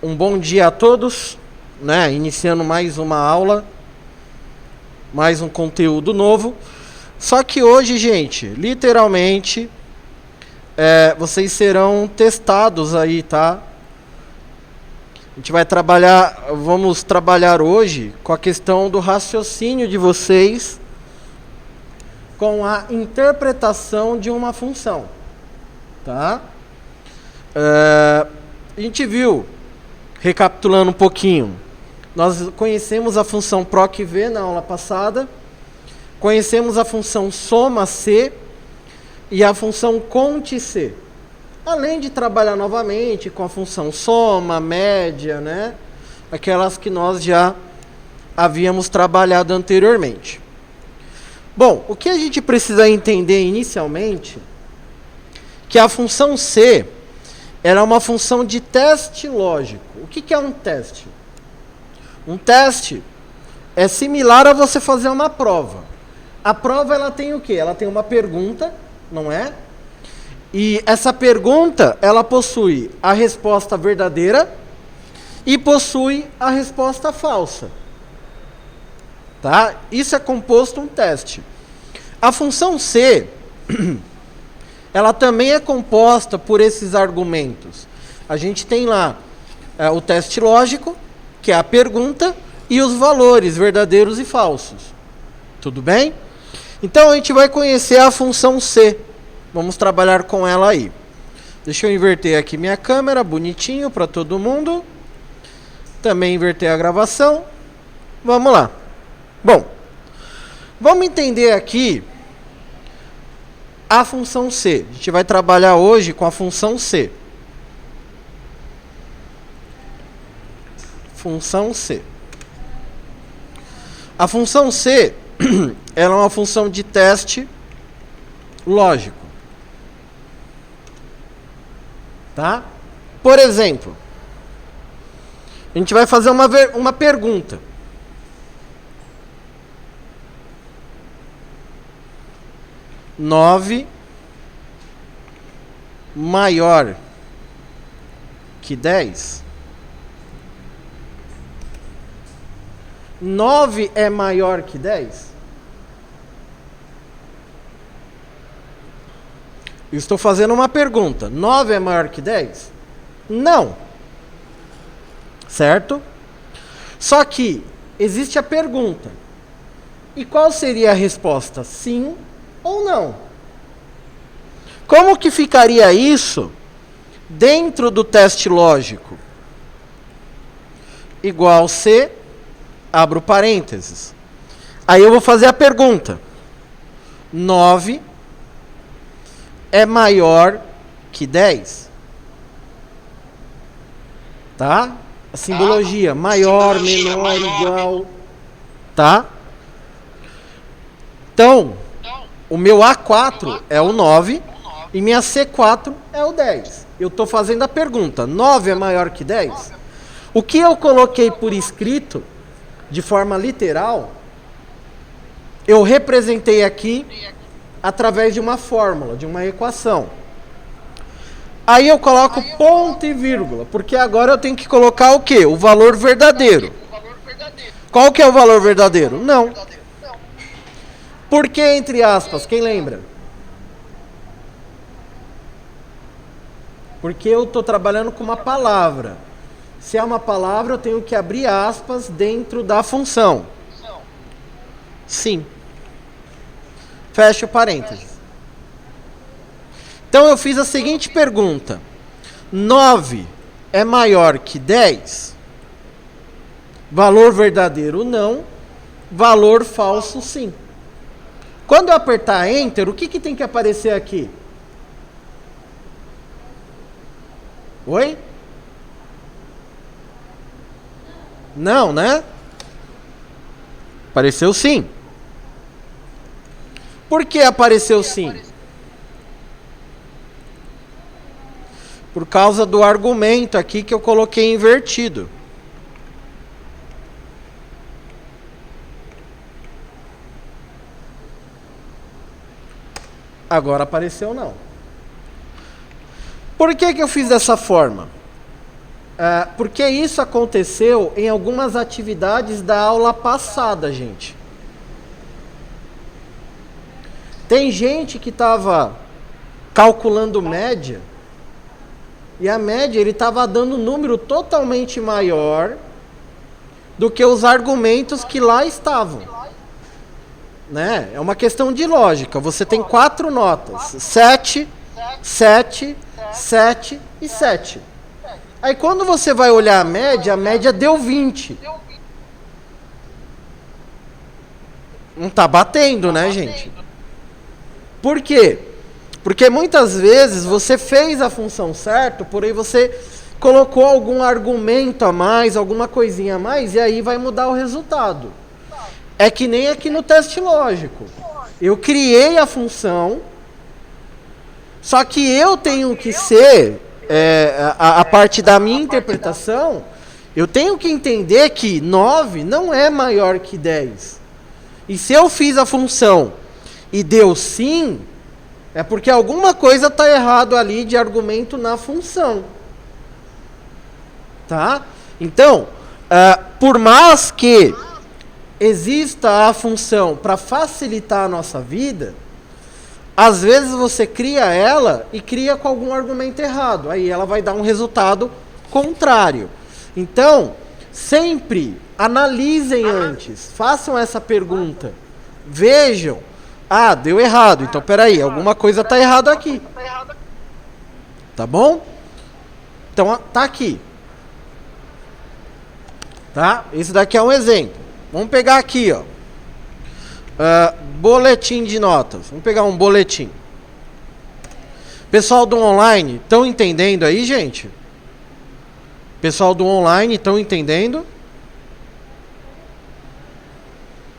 Um bom dia a todos, né? Iniciando mais uma aula, mais um conteúdo novo. Só que hoje, gente, literalmente, vocês serão testados aí, tá? A gente vai vamos trabalhar hoje com a questão do raciocínio de vocês com a interpretação de uma função, tá? A gente viu, recapitulando um pouquinho, nós conhecemos a função proc_v na aula passada, conhecemos a função soma_c e a função cont_c. Além de trabalhar novamente com a função soma, média, né? Aquelas que nós já havíamos trabalhado anteriormente. Bom, o que a gente precisa entender inicialmente, que a função c, ela é uma função de teste lógico. O que é um teste? Um teste é similar a você fazer uma prova. A prova, ela tem o quê? Ela tem uma pergunta, não é? E essa pergunta, ela possui a resposta verdadeira e possui a resposta falsa. Tá? Isso é composto um teste. A função c, ela também é composta por esses argumentos. A gente tem lá o teste lógico, que é a pergunta, e os valores verdadeiros e falsos. Tudo bem? Então a gente vai conhecer a função c. Vamos trabalhar com ela aí. Deixa eu inverter aqui minha câmera, bonitinho para todo mundo. Também inverter a gravação. Vamos lá. Bom, vamos entender aqui a função c. A gente vai trabalhar hoje com a função c. Função c. A função c, ela é uma função de teste lógico. Tá? Por exemplo, a gente vai fazer uma pergunta. Nove maior que 10? 9 é maior que 10? Estou fazendo uma pergunta. 9 é maior que 10? Não. Certo? Só que existe a pergunta. E qual seria a resposta? Sim ou não? Como que ficaria isso dentro do teste lógico? Igual C, abro parênteses. Aí eu vou fazer a pergunta. 9 é maior que 10? Tá? A simbologia, maior, menor, igual. Tá? Então, o meu A4 é o 9 e minha C4 é o 10. Eu estou fazendo a pergunta, 9 é maior que 10? O que eu coloquei por escrito, de forma literal, eu representei aqui através de uma fórmula, de uma equação. Aí eu coloco ponto e vírgula, porque agora eu tenho que colocar o quê? O valor verdadeiro. Qual que é o valor verdadeiro? Não. Por que entre aspas? Quem lembra? Porque eu estou trabalhando com uma palavra. Se é uma palavra, eu tenho que abrir aspas dentro da função. Sim. Fecha o parênteses. Então eu fiz a seguinte pergunta. 9 é maior que 10? Valor verdadeiro não. Valor falso sim. Quando eu apertar Enter, o que tem que aparecer aqui? Oi? Não, né? Apareceu sim. Por que apareceu sim? Por causa do argumento aqui que eu coloquei invertido. Agora apareceu não. Por que eu fiz dessa forma? Porque isso aconteceu em algumas atividades da aula passada, gente. Tem gente que estava calculando média, e a média ele estava dando um número totalmente maior do que os argumentos que lá estavam. Né? É uma questão de lógica. Você tem 4 notas: 7, 7, 7 e 7. Aí quando você vai olhar a média deu 20. Não está batendo, né, gente? Por quê? Porque muitas vezes você fez a função certo, porém você colocou algum argumento a mais, alguma coisinha a mais, e aí vai mudar o resultado. É que nem aqui no teste lógico. Eu criei a função, só que eu tenho que ser, a parte da minha interpretação, eu tenho que entender que 9 não é maior que 10. E se eu fiz a função e deu sim, é porque alguma coisa está errado ali de argumento na função. Tá? Então, por mais que exista a função para facilitar a nossa vida, às vezes você cria ela e cria com algum argumento errado. Aí ela vai dar um resultado contrário. Então, sempre analisem antes. Façam essa pergunta. Vejam. Deu errado. Então, peraí, alguma coisa está errada aqui. Tá bom? Então, tá aqui. Tá? Esse daqui é um exemplo. Vamos pegar aqui, ó. Boletim de notas. Vamos pegar um boletim. Pessoal do online, estão entendendo aí, gente? Pessoal do online, estão entendendo?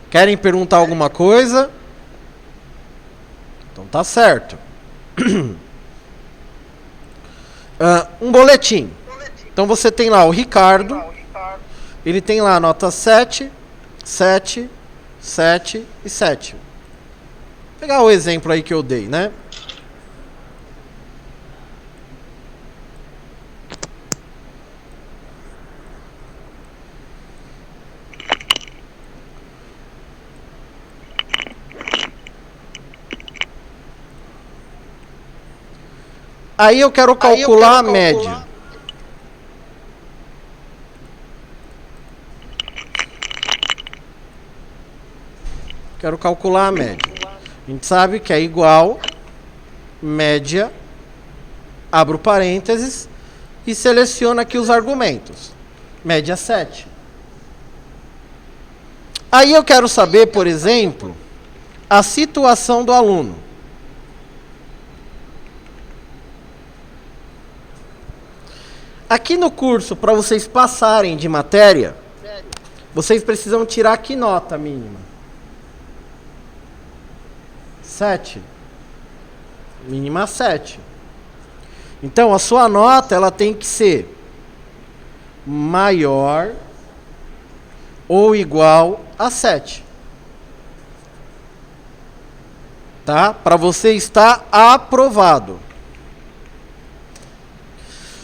Querem perguntar alguma coisa? Então tá certo. Um boletim. Então você tem lá o Ricardo. Ele tem lá a nota 7, 7, 7 e 7. Vou pegar o exemplo aí que eu dei, né? Aí eu quero calcular a média. Quero calcular a média. A gente sabe que é igual média, abro parênteses e seleciono aqui os argumentos. Média 7. Aí eu quero saber, por exemplo, a situação do aluno. Aqui no curso, para vocês passarem de matéria, vocês precisam tirar que nota mínima? 7. Mínima 7. Então, a sua nota ela tem que ser maior ou igual a 7. Tá? Para você estar aprovado.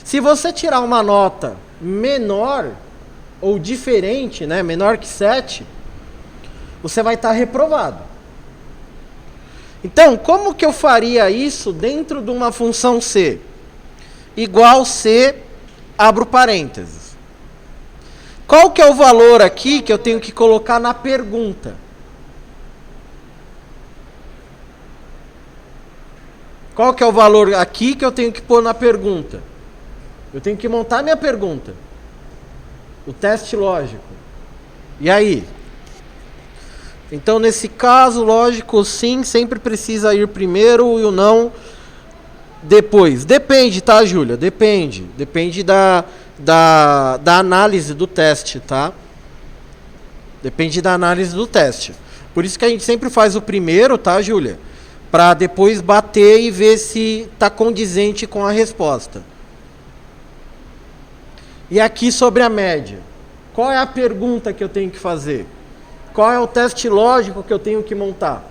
Se você tirar uma nota menor ou diferente, né, menor que 7, você vai estar reprovado. Então, como que eu faria isso dentro de uma função C? Igual C, abro parênteses. Qual que é o valor aqui que eu tenho que colocar na pergunta? Qual que é o valor aqui que eu tenho que pôr na pergunta? Eu tenho que montar minha pergunta. O teste lógico. E aí? Então, nesse caso, lógico, o sim sempre precisa ir primeiro e o não depois. Depende, tá, Júlia? Depende. Depende da análise do teste, tá? Depende da análise do teste. Por isso que a gente sempre faz o primeiro, tá, Júlia? Para depois bater e ver se está condizente com a resposta. E aqui sobre a média. Qual é a pergunta que eu tenho que fazer? Qual é o teste lógico que eu tenho que montar?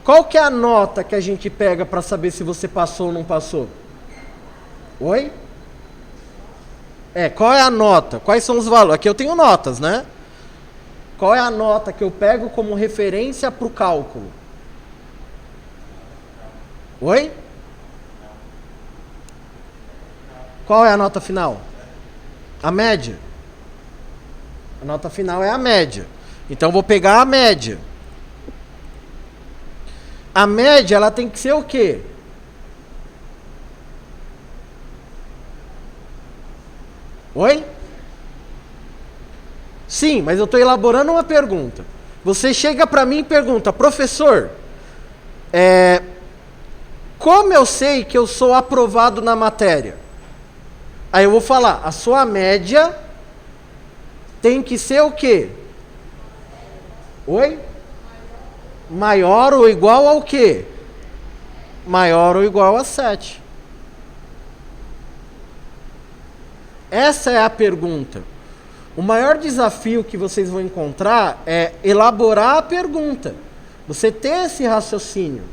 Qual que é a nota que a gente pega para saber se você passou ou não passou? Oi? Qual é a nota? Quais são os valores? Aqui eu tenho notas, né? Qual é a nota que eu pego como referência para o cálculo? Oi? Qual é a nota final? A média. A nota final é a média. Então eu vou pegar a média. A média, ela tem que ser o quê? Oi? Sim, mas eu estou elaborando uma pergunta. Você chega para mim e pergunta, professor, como eu sei que eu sou aprovado na matéria? Aí eu vou falar, a sua média tem que ser o quê? Oi? Maior ou igual ao quê? Maior ou igual a 7. Essa é a pergunta. O maior desafio que vocês vão encontrar é elaborar a pergunta. Você ter esse raciocínio.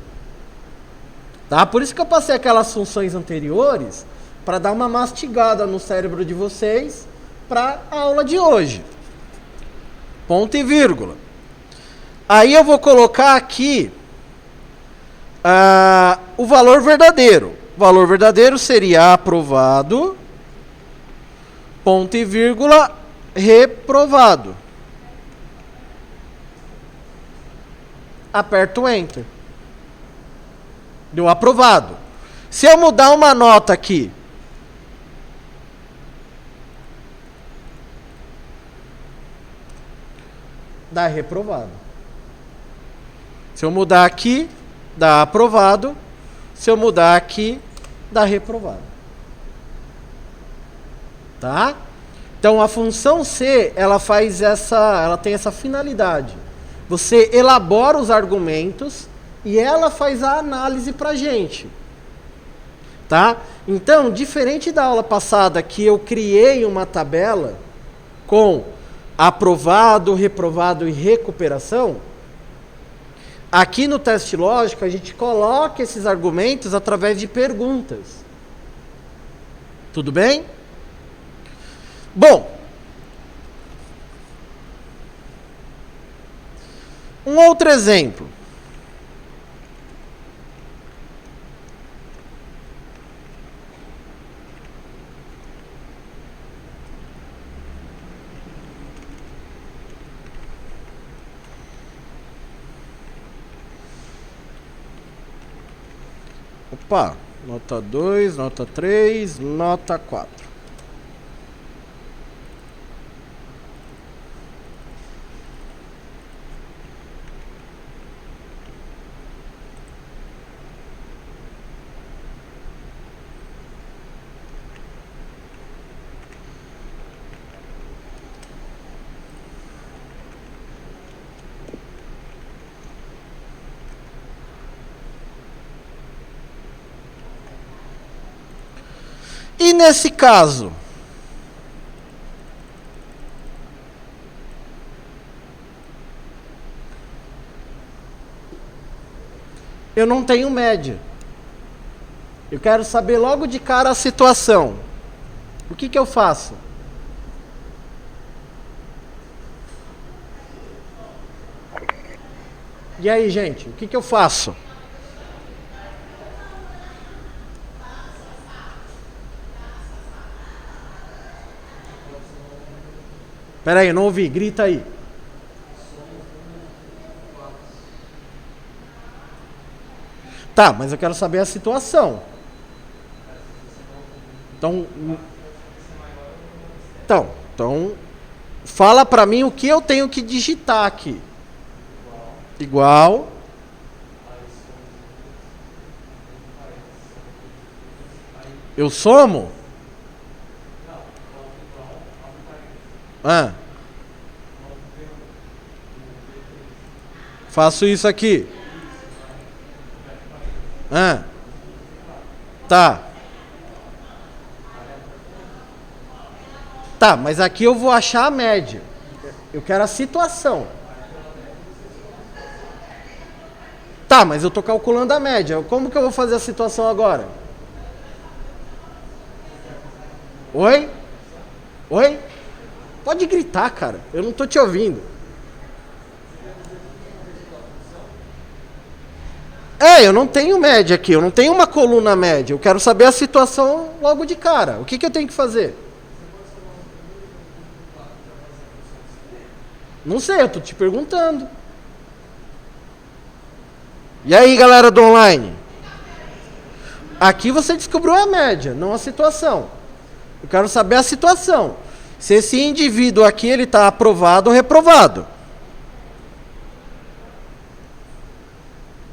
Tá? Por isso que eu passei aquelas funções anteriores, para dar uma mastigada no cérebro de vocês para a aula de hoje. Ponto e vírgula. Aí eu vou colocar aqui o valor verdadeiro. O valor verdadeiro seria aprovado, ponto e vírgula, reprovado. Aperto Enter. Deu aprovado. Se eu mudar uma nota aqui, dá reprovado. Se eu mudar aqui, dá aprovado. Se eu mudar aqui, dá reprovado. Tá? Então a função C, ela tem essa finalidade. Você elabora os argumentos e ela faz a análise pra gente. Tá? Então, diferente da aula passada que eu criei uma tabela com aprovado, reprovado e recuperação, aqui no teste lógico a gente coloca esses argumentos através de perguntas. Tudo bem? Bom, um outro exemplo. Opa, nota 2, nota 3, nota 4. E nesse caso, eu não tenho média. Eu quero saber logo de cara a situação. O que eu faço? E aí, gente, o que eu faço? Espera aí, não ouvi, grita aí. Tá, mas eu quero saber a situação. Então, fala pra mim o que eu tenho que digitar aqui. Igual. Eu somo? Faço isso aqui. Tá. Tá, mas aqui eu vou achar a média. Eu quero a situação. Tá, Tá, mas eu estou calculando a média. Como que eu vou fazer a situação agora? Oi? Oi? Pode gritar, cara. Eu não estou te ouvindo. Eu não tenho média aqui. Eu não tenho uma coluna média. Eu quero saber a situação logo de cara. O que eu tenho que fazer? Não sei, eu estou te perguntando. E aí, galera do online? Aqui você descobriu a média, não a situação. Eu quero saber a situação. Se esse indivíduo aqui ele está aprovado ou reprovado.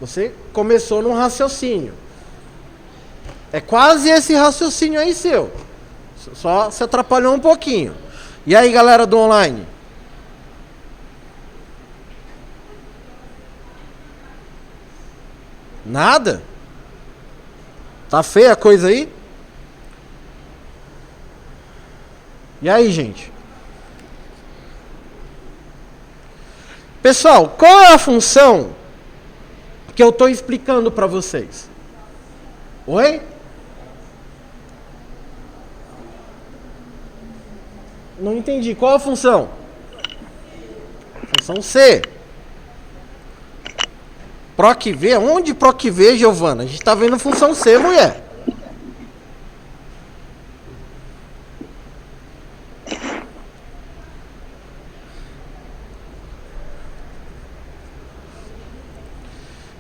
Você começou num raciocínio. É quase esse raciocínio aí seu. Só se atrapalhou um pouquinho. E aí, galera do online? Nada? Tá feia a coisa aí? E aí, gente? Pessoal, qual é a função que eu estou explicando para vocês? Oi? Não entendi. Qual a função? Função C. Proc V? Onde Proc V, Giovana? A gente está vendo função C, mulher.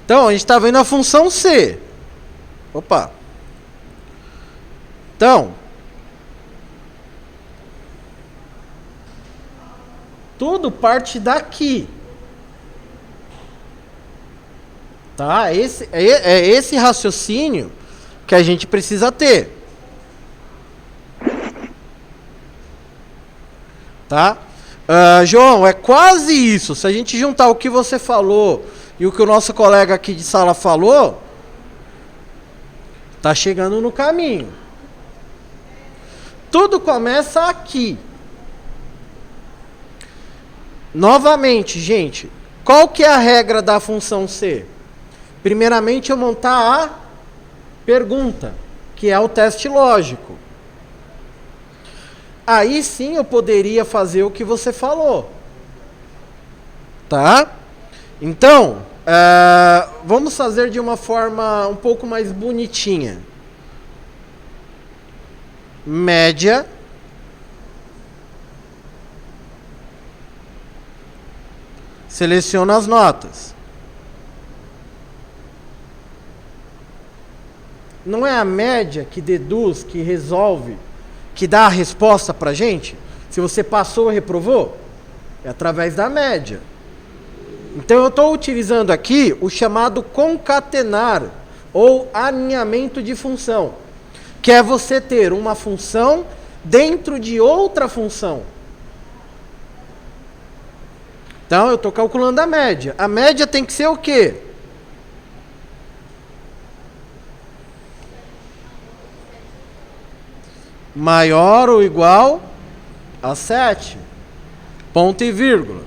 Então, a gente está vendo a função C. Opa. Então, tudo parte daqui. Tá? É esse raciocínio que a gente precisa ter. Tá? João, é quase isso. Se a gente juntar o que você falou e o que o nosso colega aqui de sala falou, tá chegando no caminho. Tudo começa aqui. Novamente, gente, qual que é a regra da função C? Primeiramente, eu montar a pergunta, que é o teste lógico. Aí sim eu poderia fazer o que você falou. Tá? Então, vamos fazer de uma forma um pouco mais bonitinha. Média seleciono as notas. Não é a média que deduz, que resolve, que dá a resposta pra gente? Se você passou ou reprovou? É através da média. Então eu estou utilizando aqui o chamado concatenar ou alinhamento de função, que é você ter uma função dentro de outra função. Então eu estou calculando a média. A média tem que ser o quê? Maior ou igual a 7. Ponto e vírgula.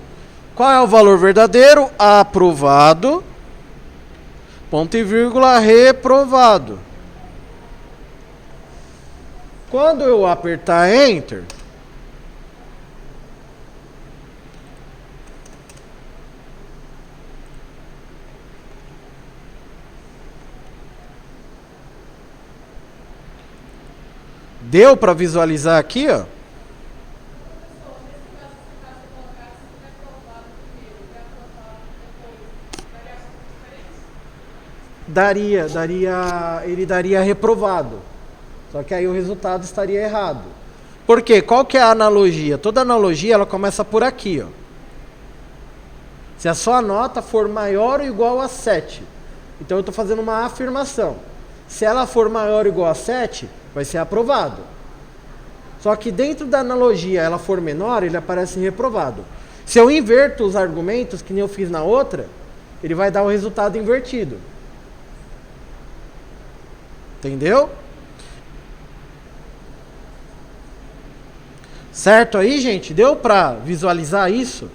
Qual é o valor verdadeiro? Aprovado. Ponto e vírgula, reprovado. Quando eu apertar Enter, deu para visualizar aqui, ó? Ele daria reprovado. Só que aí o resultado estaria errado. Por quê? Qual que é a analogia? Toda analogia ela começa por aqui, ó. Se a sua nota for maior ou igual a 7, então eu estou fazendo uma afirmação. Se ela for maior ou igual a 7, vai ser aprovado. Só que dentro da analogia ela for menor, ele aparece reprovado. Se eu inverto os argumentos, que nem eu fiz na outra, ele vai dar o resultado invertido. Entendeu? Certo aí, gente? Deu para visualizar isso?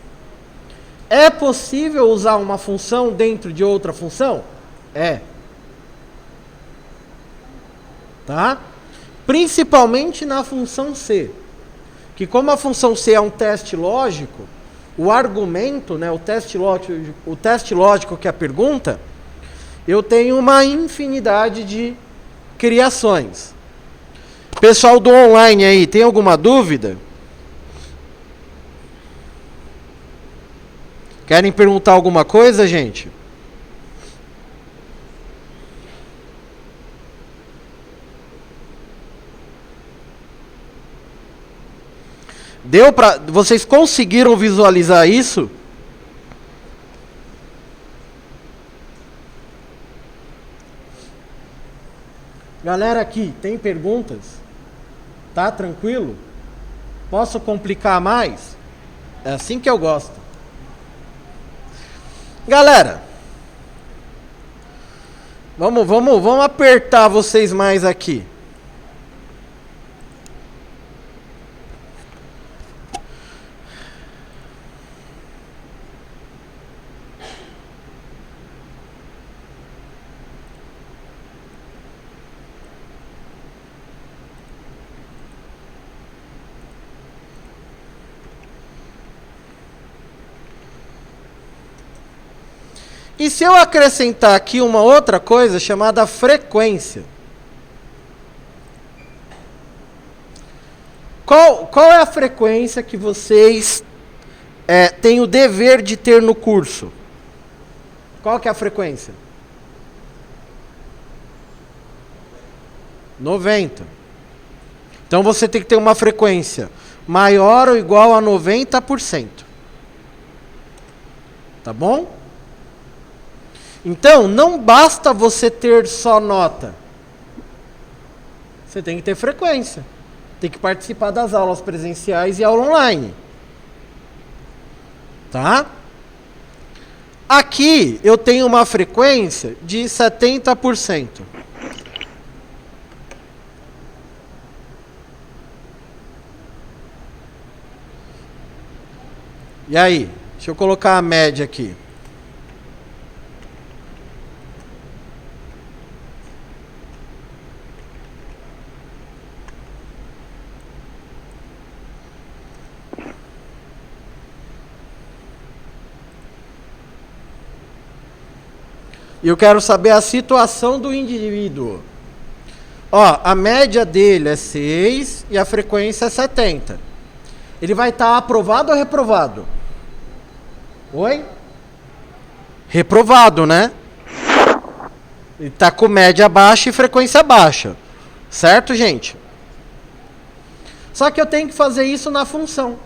É possível usar uma função dentro de outra função? É. Tá? Principalmente na função C. Que como a função C é um teste lógico, o argumento, né, o teste lógico que é a pergunta, eu tenho uma infinidade de criações. Pessoal do online aí, tem alguma dúvida? Querem perguntar alguma coisa, gente? Deu para vocês conseguiram visualizar isso? Galera aqui, tem perguntas? Tá tranquilo? Posso complicar mais? É assim que eu gosto. Galera, vamos apertar vocês mais aqui. E se eu acrescentar aqui uma outra coisa chamada frequência? Qual é a frequência que vocês têm o dever de ter no curso? Qual que é a frequência? 90. Então você tem que ter uma frequência maior ou igual a 90%. Tá bom? Então, não basta você ter só nota. Você tem que ter frequência. Tem que participar das aulas presenciais e aula online. Tá? Aqui eu tenho uma frequência de 70%. E aí? Deixa eu colocar a média aqui. E eu quero saber a situação do indivíduo. Ó, a média dele é 6 e a frequência é 70. Ele vai estar aprovado ou reprovado? Oi? Reprovado, né? Ele está com média baixa e frequência baixa. Certo, gente? Só que eu tenho que fazer isso na função.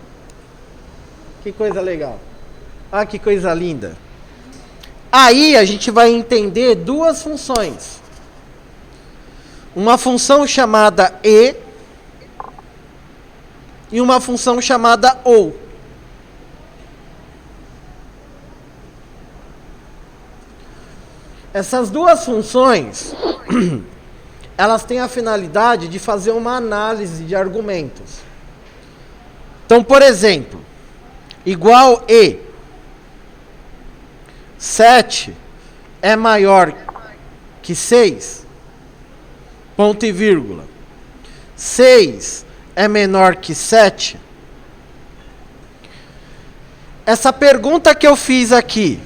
Que coisa legal. Ah, que coisa linda. Aí a gente vai entender duas funções. Uma função chamada e uma função chamada ou. Essas duas funções, elas têm a finalidade de fazer uma análise de argumentos. Então, por exemplo, igual e 7 é maior que 6, ponto e vírgula. 6 é menor que 7. Essa pergunta que eu fiz aqui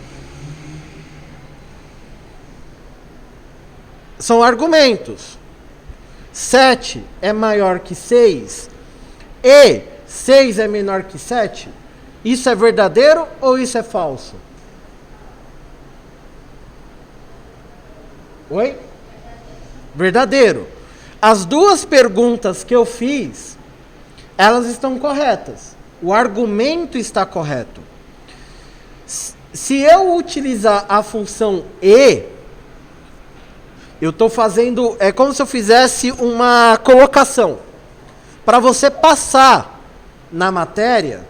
são argumentos. 7 é maior que 6 e 6 é menor que 7. Isso é verdadeiro ou isso é falso? Oi? Verdadeiro. As duas perguntas que eu fiz, elas estão corretas. O argumento está correto. Se eu utilizar a função e, eu estou fazendo, é como se eu fizesse uma colocação. Para você passar na matéria,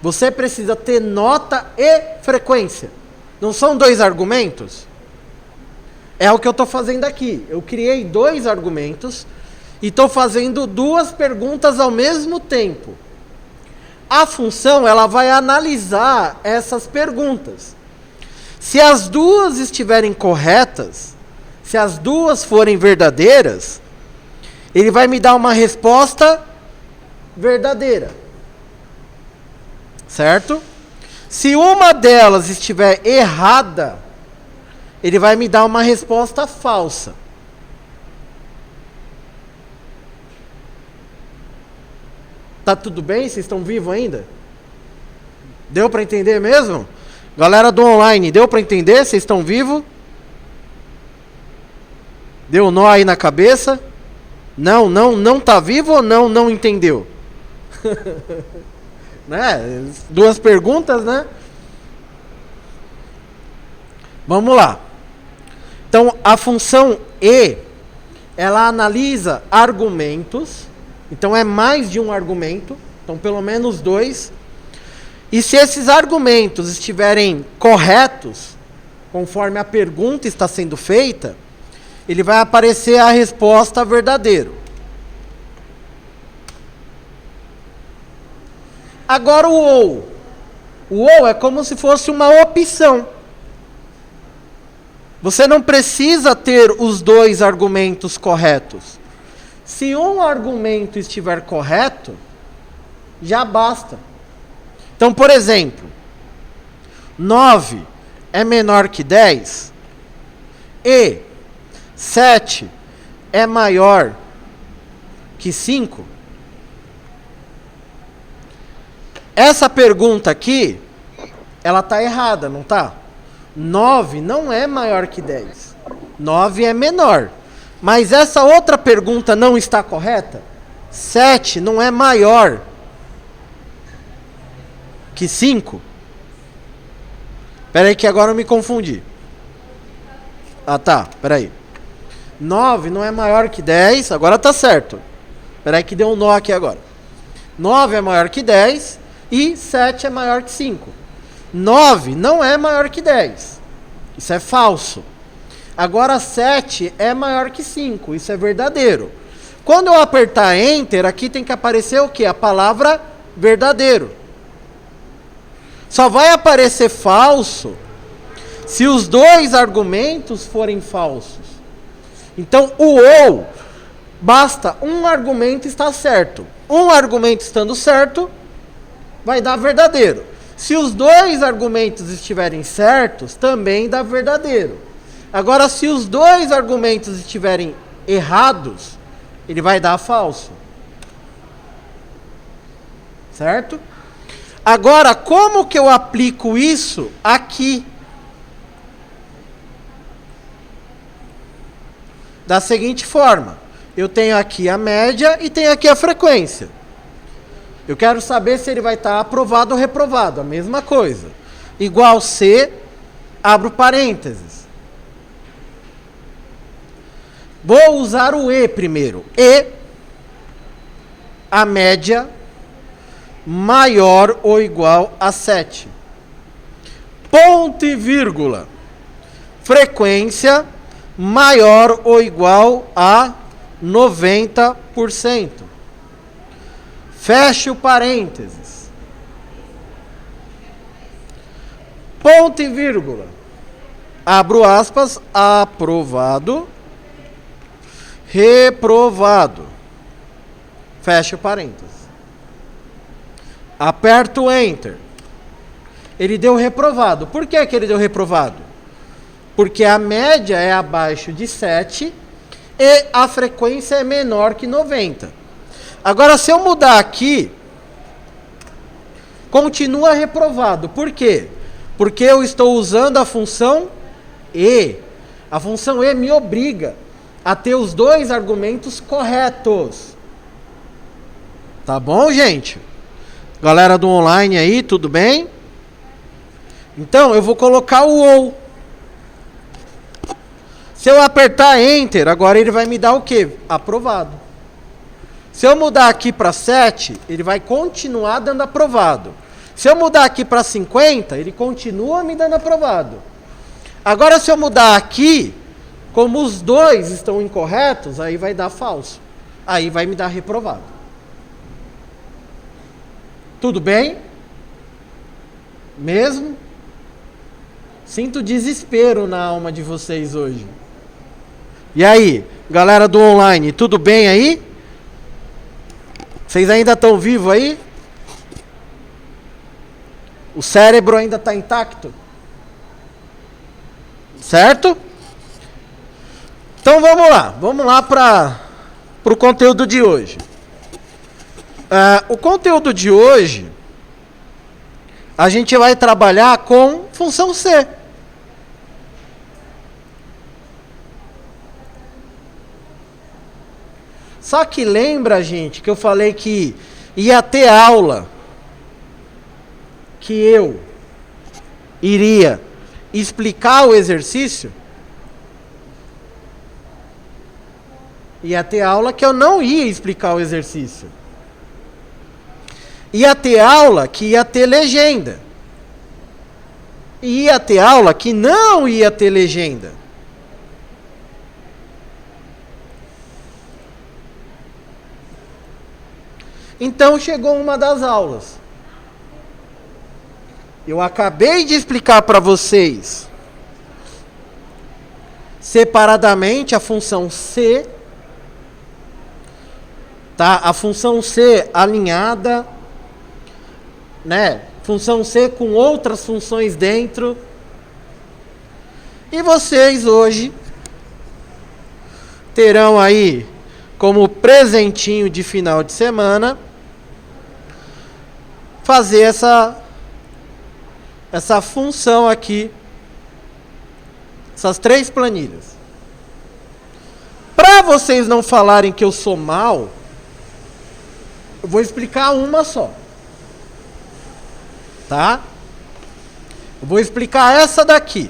você precisa ter nota e frequência. Não são dois argumentos? É o que eu estou fazendo aqui. Eu criei dois argumentos e estou fazendo duas perguntas ao mesmo tempo. A função, ela vai analisar essas perguntas. Se as duas estiverem corretas, se as duas forem verdadeiras, ele vai me dar uma resposta verdadeira. Certo? Se uma delas estiver errada, ele vai me dar uma resposta falsa. Tá tudo bem? Vocês estão vivos ainda? Deu para entender mesmo? Galera do online, deu para entender? Vocês estão vivos? Deu nó aí na cabeça? Não tá vivo ou não entendeu? Né? Duas perguntas, né? Vamos lá. Então, a função e, ela analisa argumentos. Então, é mais de um argumento. Então, pelo menos dois. E se esses argumentos estiverem corretos, conforme a pergunta está sendo feita, ele vai aparecer a resposta verdadeiro. Agora o ou. O ou é como se fosse uma opção. Você não precisa ter os dois argumentos corretos. Se um argumento estiver correto, já basta. Então, por exemplo, 9 é menor que 10 e 7 é maior que 5. Essa pergunta aqui, ela está errada, não está? 9 não é maior que 10. 9 é menor. Mas essa outra pergunta não está correta? 7 não é maior que 5? Espera aí que agora eu me confundi. Ah, tá, espera aí. 9 não é maior que 10, agora tá certo. Espera aí que deu um nó aqui agora. 9 é maior que 10 e 7 é maior que 5. 9 não é maior que 10. Isso é falso. Agora 7 é maior que 5. Isso é verdadeiro. Quando eu apertar Enter, aqui tem que aparecer o quê? A palavra verdadeiro. Só vai aparecer falso se os dois argumentos forem falsos. Então, o ou, basta um argumento estar certo. Um argumento estando certo, vai dar verdadeiro. Se os dois argumentos estiverem certos, também dá verdadeiro. Agora, se os dois argumentos estiverem errados, ele vai dar falso. Certo? Agora, como que eu aplico isso aqui? Da seguinte forma. Eu tenho aqui a média e tenho aqui a frequência. Eu quero saber se ele vai estar aprovado ou reprovado. A mesma coisa. Igual C, abro parênteses. Vou usar o E primeiro. E, a média maior ou igual a 7. Ponto e vírgula. Frequência maior ou igual a 90%. Feche o parênteses. Ponto e vírgula. Abro aspas, aprovado, reprovado. Feche o parênteses. Aperto Enter. Ele deu reprovado. Por que que ele deu reprovado? Porque a média é abaixo de 7 e a frequência é menor que 90. Agora, se eu mudar aqui, continua reprovado. Por quê? Porque eu estou usando a função E. A função E me obriga a ter os dois argumentos corretos. Tá bom, gente? Galera do online aí, tudo bem? Então, eu vou colocar o OU. Se eu apertar Enter, agora ele vai me dar o quê? Aprovado. Se eu mudar aqui para 7, ele vai continuar dando aprovado. Se eu mudar aqui para 50, ele continua me dando aprovado. Agora, se eu mudar aqui, como os dois estão incorretos, aí vai dar falso. Aí vai me dar reprovado. Tudo bem? Mesmo? Sinto desespero na alma de vocês hoje. E aí, galera do online, tudo bem aí? Vocês ainda estão vivos aí? O cérebro ainda está intacto? Certo? Então vamos lá para o conteúdo de hoje. O conteúdo de hoje, a gente vai trabalhar com função C. Só que lembra, gente, que eu falei que ia ter aula que eu iria explicar o exercício? Ia ter aula que eu não ia explicar o exercício. Ia ter aula que ia ter legenda. E ia ter aula que não ia ter legenda. Então chegou uma das aulas. Eu acabei de explicar para vocês separadamente a função C, tá? A função C alinhada, né? Função C com outras funções dentro. E vocês hoje terão aí como presentinho de final de semana fazer essa função aqui, essas 3 planilhas. Para vocês não falarem que eu sou mal, eu vou explicar uma só. Tá? Eu vou explicar essa daqui.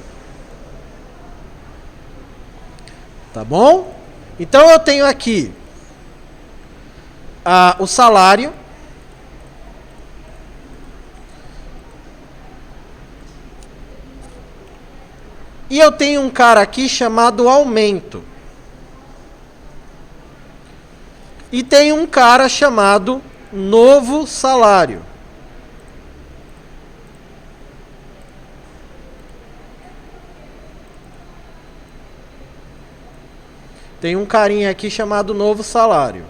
Tá bom? Então eu tenho aqui o salário. E eu tenho um cara aqui chamado aumento. E tem um cara chamado novo salário. Tem um carinha aqui chamado novo salário.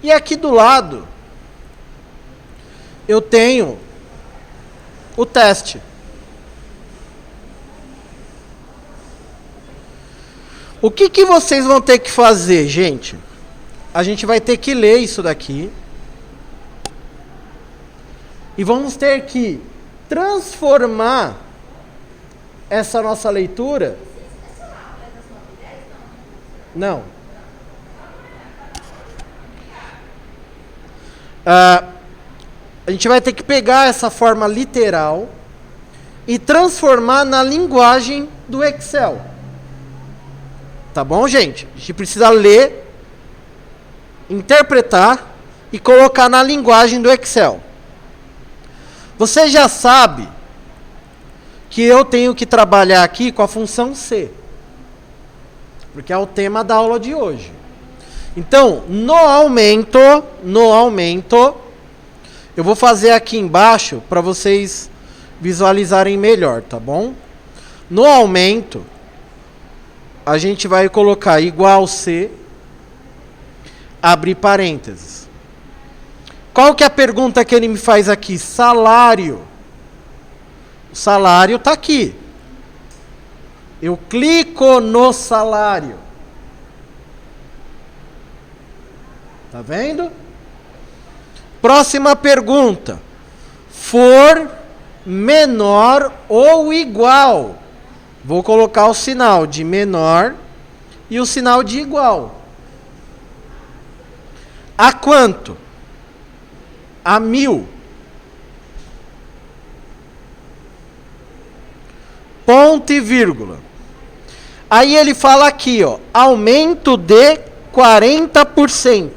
E aqui do lado, eu tenho o teste. O que vocês vão ter que fazer, gente? A gente vai ter que ler isso daqui. E vamos ter que transformar essa nossa leitura. Não. A gente vai ter que pegar essa forma literal e transformar na linguagem do Excel. Tá bom, gente? A gente precisa ler, interpretar e colocar na linguagem do Excel. Você já sabe que eu tenho que trabalhar aqui com a função C, porque é o tema da aula de hoje. Então, no aumento, eu vou fazer aqui embaixo para vocês visualizarem melhor, tá bom? No aumento, a gente vai colocar igual C, abrir parênteses. Qual que é a pergunta que ele me faz aqui? Salário. O salário está aqui. Eu clico no salário. Tá vendo? Próxima pergunta. For menor ou igual. Vou colocar o sinal de menor e o sinal de igual. A quanto? A 1000. Ponto e vírgula. Aí ele fala aqui, ó, aumento de 40%.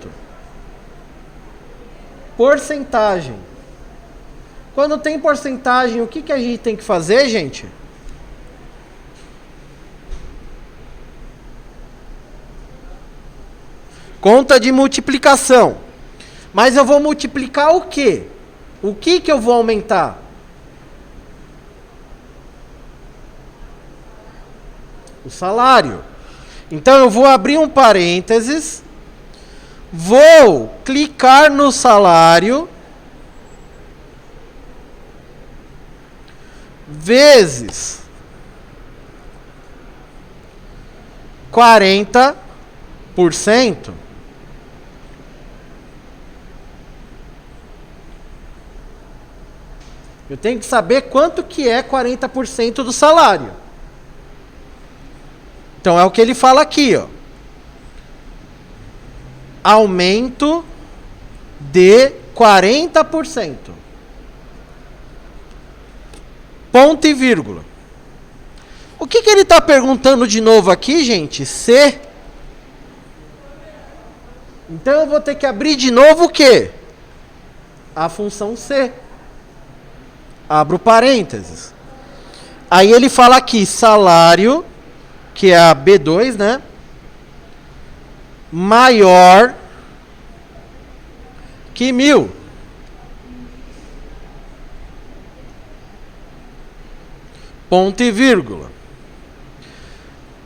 Porcentagem. Quando tem porcentagem, o que a gente tem que fazer, gente? Conta de multiplicação. Mas eu vou multiplicar o quê? O que eu vou aumentar? O salário. Então eu vou abrir um parênteses, vou clicar no salário, vezes 40%. Eu tenho que saber quanto que é 40% do salário. Então é o que ele fala aqui, ó. Aumento de 40%. Ponto e vírgula. O que ele está perguntando de novo aqui, gente? C. Então eu vou ter que abrir de novo o quê? A função C. Abro parênteses. Aí ele fala aqui, salário, que é a B2, né? Maior que 1.000. Ponto e vírgula.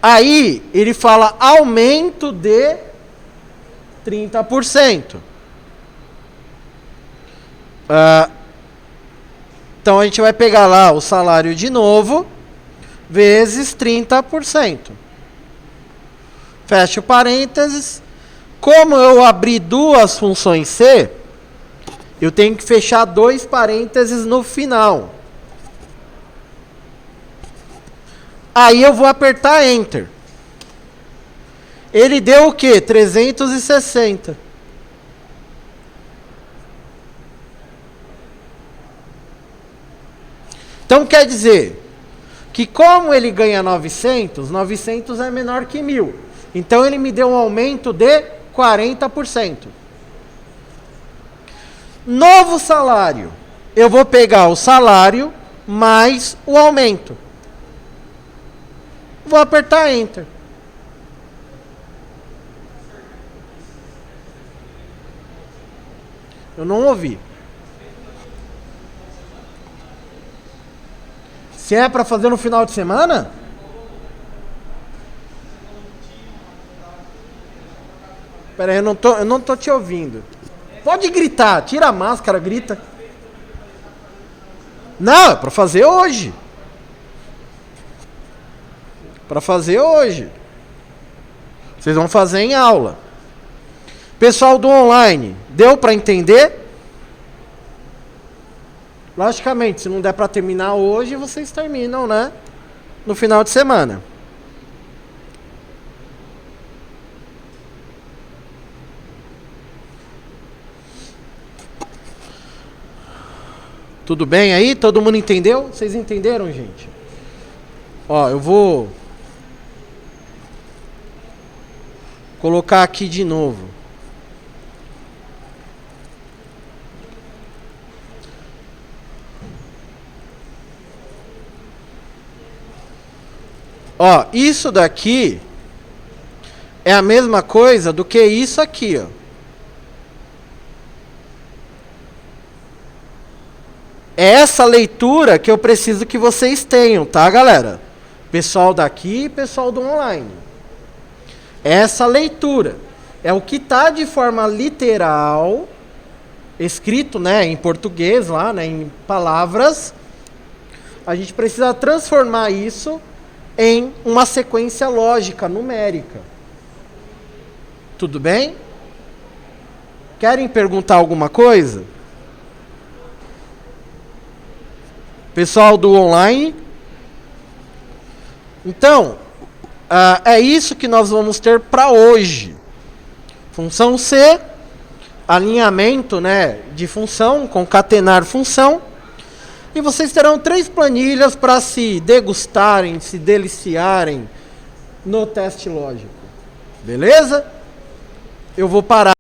Aí ele fala aumento de 30%. Então a gente vai pegar lá o salário de novo, vezes 30%. Fecha o parênteses. Como eu abri duas funções C, eu tenho que fechar dois parênteses no final. Aí eu vou apertar Enter. Ele deu o quê? 360. Então quer dizer que como ele ganha 900, 900 é menor que 1.000. Então ele me deu um aumento de 40%. Novo salário. Eu vou pegar o salário mais o aumento. Vou apertar Enter. Eu não ouvi. Se é para fazer no final de semana? Pera aí, eu não tô te ouvindo. Pode gritar, tira a máscara, grita. Não, é para fazer hoje. Para fazer hoje. Vocês vão fazer em aula. Pessoal do online, deu para entender? Logicamente, se não der para terminar hoje, vocês terminam, né? No final de semana. Tudo bem aí? Todo mundo entendeu? Vocês entenderam, gente? Ó, eu vou colocar aqui de novo. Ó, isso daqui é a mesma coisa do que isso aqui, ó. É essa leitura que eu preciso que vocês tenham, tá, galera? Pessoal daqui e pessoal do online. Essa leitura é o que está de forma literal, escrito, né, em português lá, né, em palavras. A gente precisa transformar isso em uma sequência lógica, numérica. Tudo bem? Querem perguntar alguma coisa? Pessoal do online? Então, é isso que nós vamos ter para hoje. Função C, alinhamento, né, de função, concatenar função. E vocês terão 3 planilhas para se degustarem, se deliciarem no teste lógico. Beleza? Eu vou parar.